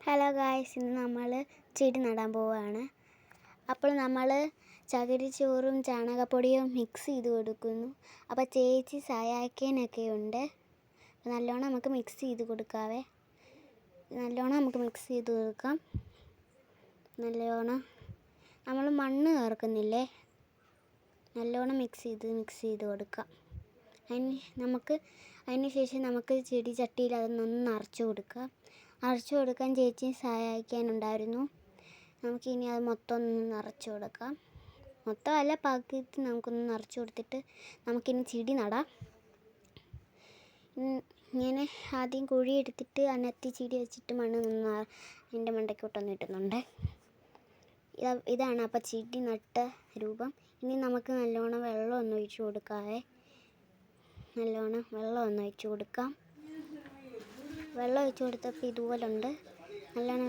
Hello guys, ഇന്ന് നമ്മൾ ചെടി നടാൻ പോവുകയാണ്. അപ്പോൾ നമ്മൾ ചകിരിച്ചോറും ചാണകപ്പൊടിയും മിക്സ് ചെയ്ത് കൊടുക്കുന്നു. അപ്പോൾ ചേച്ചി സഹായിക്കാനൊക്കെ ഉണ്ട്. നല്ലോണം നമുക്ക് മിക്സ് ചെയ്ത് കൊടുക്കാവേ. നല്ലോണം നമ്മൾ മണ്ണ് ചേർക്കുന്നില്ലേ, നല്ലോണം മിക്സ് ചെയ്ത് കൊടുക്കാം. അതിന് ശേഷം നമുക്ക് ചെടി ചട്ടിയിൽ അതൊന്ന് നിറച്ച് കൊടുക്കാൻ ചേച്ചി സഹായിക്കാനുണ്ടായിരുന്നു. നമുക്കിനി അത് മൊത്തം ഒന്ന് നിറച്ച് കൊടുക്കാം. മൊത്തമല്ല, പകുതി നമുക്കൊന്ന് നിറച്ച് കൊടുത്തിട്ട് നമുക്കിനി ചെടി നടാം. ഇങ്ങനെ ആദ്യം കുഴി എടുത്തിട്ട് അതിനകത്ത് ചെടി വെച്ചിട്ട് മണ്ണ് അതിൻ്റെ മണ്ടയ്ക്കോട്ടൊന്ന് ഇടുന്നുണ്ട്. ഇതാണ് അപ്പോൾ ചെടി നട്ട രൂപം. ഇനി നമുക്ക് നല്ലോണം വെള്ളം ഒന്ന് ഒഴിച്ച് കൊടുക്കാവേ. വെള്ളം ഒഴിച്ച് കൊടുത്തപ്പോൾ ഇതുപോലെ ഉണ്ട്. നല്ലോണം